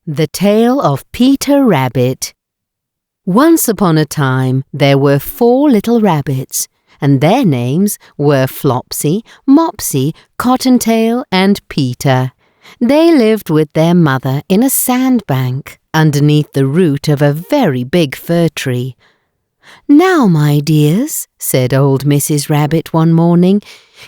The Tale of Peter Rabbit. Once upon a time there were 4 little rabbits, and their names were Flopsy, Mopsy, Cottontail, and Peter. They lived with their mother in a sandbank underneath the root of a very big fir tree. "Now, my dears," said old Mrs. Rabbit one morning,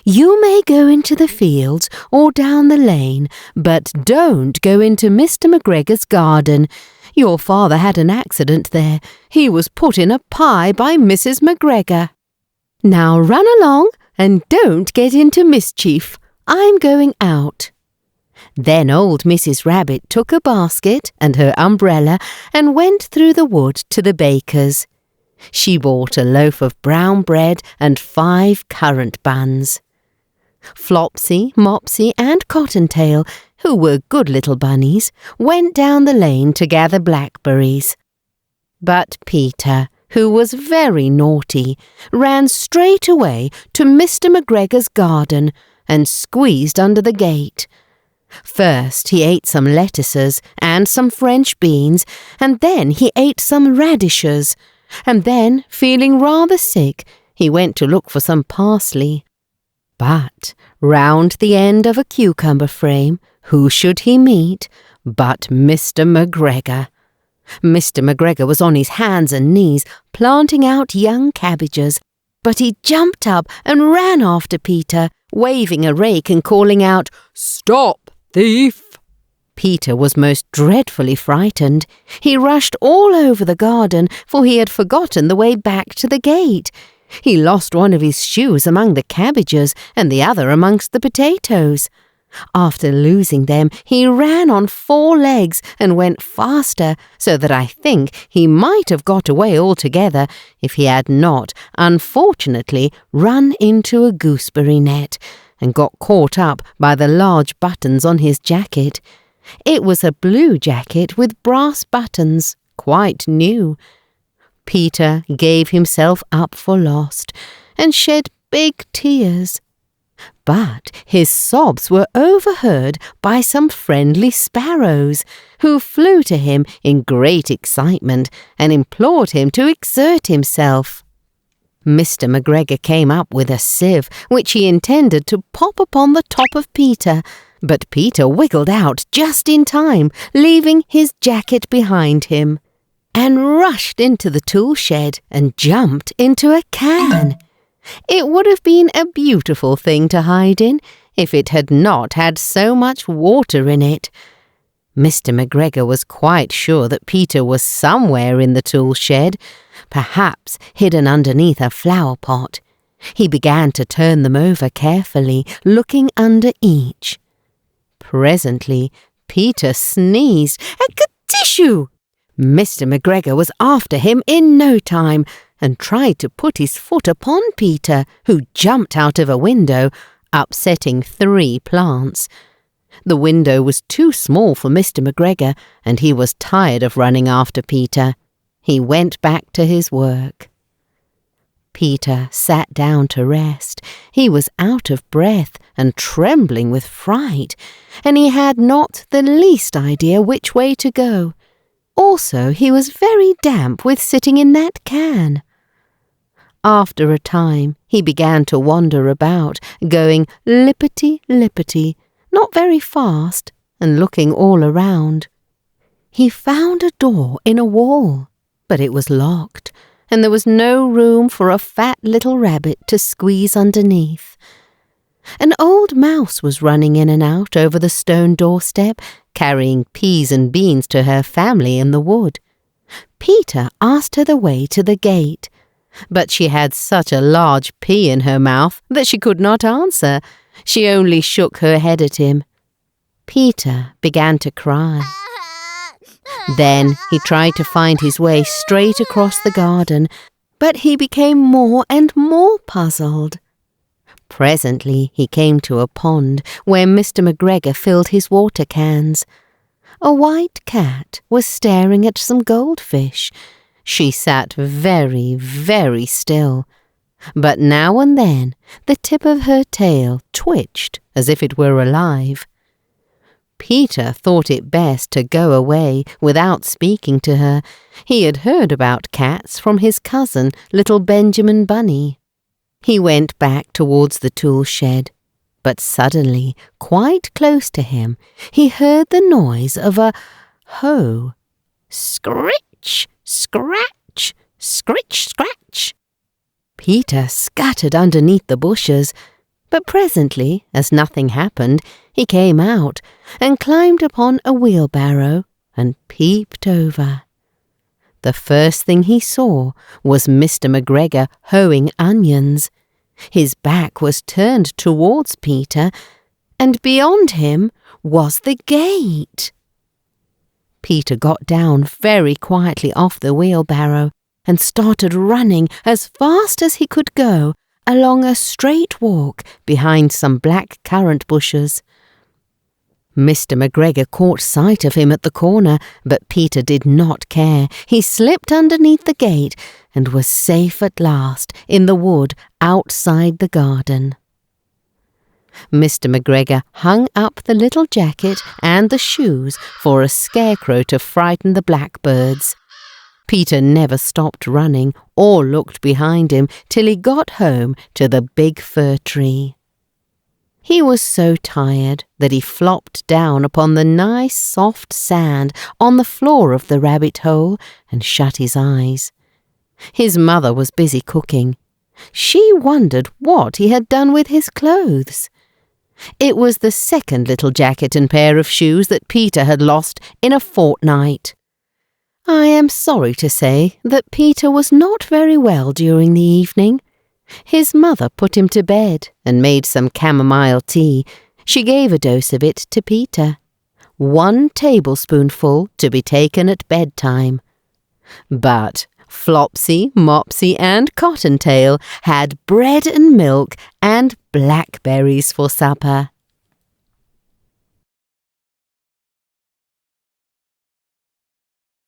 "you may go into the fields or down the lane, but don't go into Mr. McGregor's garden. Your father had an accident there. He was put in a pie by Mrs. McGregor. Now run along and don't get into mischief. I'm going out." Then old Mrs. Rabbit took a basket and her umbrella and went through the wood to the baker's. She bought a loaf of brown bread and 5 currant buns. Flopsy, Mopsy, and Cottontail, who were good little bunnies, went down the lane to gather blackberries. But Peter, who was very naughty, ran straight away to Mr. McGregor's garden and squeezed under the gate. First he ate some lettuces and some French beans, and then he ate some radishes, and then, feeling rather sick, he went to look for some parsley. But round the end of a cucumber frame, who should he meet but Mr. McGregor? Mr. McGregor was on his hands and knees, planting out young cabbages, but he jumped up and ran after Peter, waving a rake and calling out, "Stop, thief!" Peter was most dreadfully frightened. He rushed all over the garden, for he had forgotten the way back to the gate. He lost one of his shoes among the cabbages and the other amongst the potatoes. After losing them, he ran on 4 legs and went faster, so that I think he might have got away altogether if he had not, unfortunately, run into a gooseberry net and got caught up by the large buttons on his jacket. It was a blue jacket with brass buttons, quite new. Peter gave himself up for lost and shed big tears. But his sobs were overheard by some friendly sparrows, who flew to him in great excitement and implored him to exert himself. Mr. McGregor came up with a sieve, which he intended to pop upon the top of Peter, but Peter wiggled out just in time, leaving his jacket behind him, and rushed into the tool shed and jumped into a can. It would have been a beautiful thing to hide in if it had not had so much water in it. Mr. McGregor was quite sure that Peter was somewhere in the tool shed, perhaps hidden underneath a flower pot. He began to turn them over carefully, looking under each. Presently, Peter sneezed, "Ka-tissue!" Mr. McGregor was after him in no time and tried to put his foot upon Peter, who jumped out of a window, upsetting 3 plants. The window was too small for Mr. McGregor, and he was tired of running after Peter. He went back to his work. Peter sat down to rest. He was out of breath and trembling with fright, and he had not the least idea which way to go. Also, he was very damp with sitting in that can. After a time, he began to wander about, going lippity-lippity, not very fast, and looking all around. He found a door in a wall, but it was locked, and there was no room for a fat little rabbit to squeeze underneath. An old mouse was running in and out over the stone doorstep, carrying peas and beans to her family in the wood. Peter asked her the way to the gate, but she had such a large pea in her mouth that she could not answer. She only shook her head at him. Peter began to cry. Then he tried to find his way straight across the garden, but he became more and more puzzled. Presently he came to a pond where Mr. McGregor filled his water cans. A white cat was staring at some goldfish. She sat very, very still, but now and then the tip of her tail twitched as if it were alive. Peter thought it best to go away without speaking to her. He had heard about cats from his cousin, little Benjamin Bunny. He went back towards the tool shed, but suddenly, quite close to him, he heard the noise of a hoe. Scritch, scratch, scritch, scratch. Peter scuttered underneath the bushes, but presently, as nothing happened, he came out and climbed upon a wheelbarrow and peeped over. The first thing he saw was Mr. McGregor hoeing onions. His back was turned towards Peter, and beyond him was the gate. Peter got down very quietly off the wheelbarrow and started running as fast as he could go along a straight walk behind some black currant bushes. Mr. McGregor caught sight of him at the corner, but Peter did not care. He slipped underneath the gate and was safe at last in the wood outside the garden. Mr. McGregor hung up the little jacket and the shoes for a scarecrow to frighten the blackbirds. Peter never stopped running or looked behind him till he got home to the big fir tree. He was so tired that he flopped down upon the nice soft sand on the floor of the rabbit hole and shut his eyes. His mother was busy cooking. She wondered what he had done with his clothes. It was the second little jacket and pair of shoes that Peter had lost in a fortnight. I am sorry to say that Peter was not very well during the evening. His mother put him to bed and made some chamomile tea. She gave a dose of it to Peter. 1 tablespoonful to be taken at bedtime. But Flopsy, Mopsy and Cottontail had bread and milk and blackberries for supper.